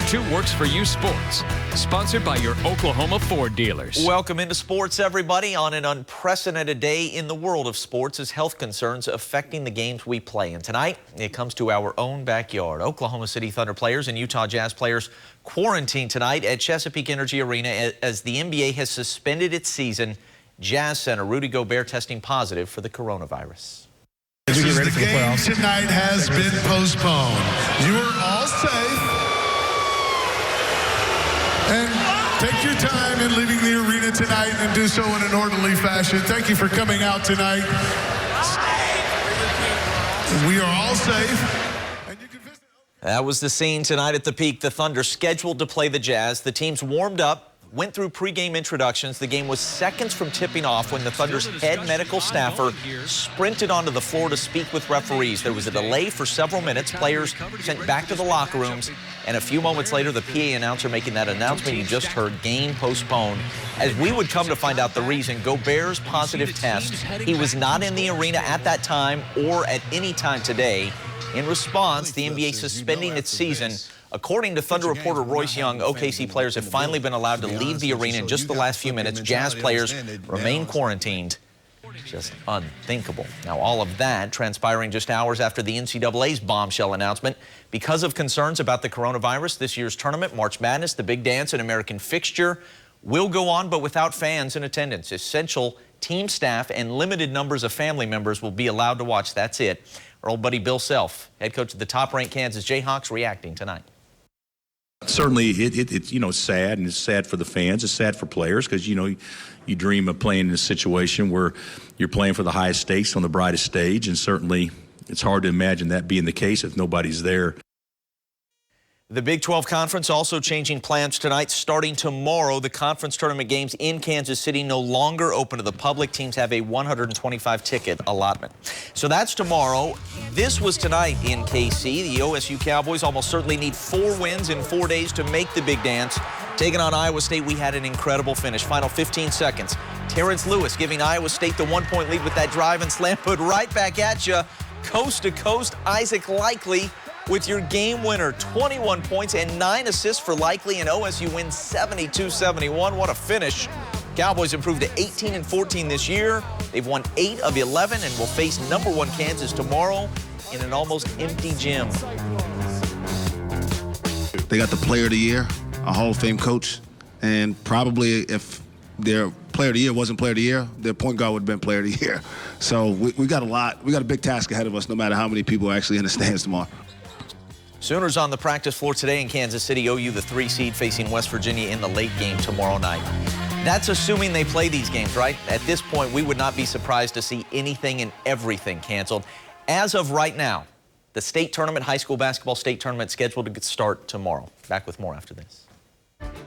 to Works For You Sports, sponsored by your Oklahoma Ford dealers. Welcome into sports, everybody, on an unprecedented day in the world of sports as health concerns affecting the games we play. And tonight, it comes to our own backyard. Oklahoma City Thunder players and Utah Jazz players quarantined tonight at Chesapeake Energy Arena as the NBA has suspended its season. Jazz center Rudy Gobert testing positive for the coronavirus. The game tonight has been postponed. You are all safe. And take your time in leaving the arena tonight and do so in an orderly fashion. Thank you for coming out tonight. We are all safe. And you can visit. That was the scene tonight at the Peak. The Thunder scheduled to play the Jazz. The teams warmed up, went through pregame introductions. The game was seconds from tipping off when the Thunder's head medical staffer sprinted onto the floor to speak with referees. There was a delay for several minutes. Players sent back to the locker rooms, and a few moments later, the PA announcer making that announcement you just heard, game postponed. As we would come to find out the reason, Gobert's positive test. He was not in the arena at that time or at any time today. In response, the NBA suspending its season. According to Thunder reporter Royce Young, OKC players have finally been allowed to leave the arena in just the last few minutes. Jazz players remain quarantined. Just unthinkable. Now, all of that transpiring just hours after the NCAA's bombshell announcement. Because of concerns about the coronavirus, this year's tournament, March Madness, the big dance, and American fixture will go on, but without fans in attendance. Essential team staff and limited numbers of family members will be allowed to watch. That's it. Our old buddy Bill Self, head coach of the top-ranked Kansas Jayhawks, reacting tonight. Certainly, it's sad, and it's sad for the fans. It's sad for players because, you dream of playing in a situation where you're playing for the highest stakes on the brightest stage, and certainly it's hard to imagine that being the case if nobody's there. The Big 12 Conference also changing plans tonight. Starting tomorrow, the conference tournament games in Kansas City no longer open to the public. Teams have a 125-ticket allotment. So that's tomorrow. This was tonight in KC. The OSU Cowboys almost certainly need 4 wins in 4 days to make the big dance. Taking on Iowa State, we had an incredible finish. Final 15 seconds. Terrence Lewis giving Iowa State the 1-point lead with that drive and slam put right back at you. Coast to coast, Isaac Likely with your game winner, 21 points and 9 assists for Likely, and OSU wins 72-71. What a finish. Cowboys improved to 18-14 this year. They've won 8 of 11 and will face #1 Kansas tomorrow in an almost empty gym. They got the Player of the Year, a Hall of Fame coach, and probably if their Player of the Year wasn't Player of the Year, their point guard would have been Player of the Year. So we got a big task ahead of us no matter how many people are actually in the stands tomorrow. Sooners on the practice floor today in Kansas City. OU, the 3 seed, facing West Virginia in the late game tomorrow night. That's assuming they play these games, right? At this point, we would not be surprised to see anything and everything canceled. As of right now, the state tournament, high school basketball state tournament, scheduled to start tomorrow. Back with more after this.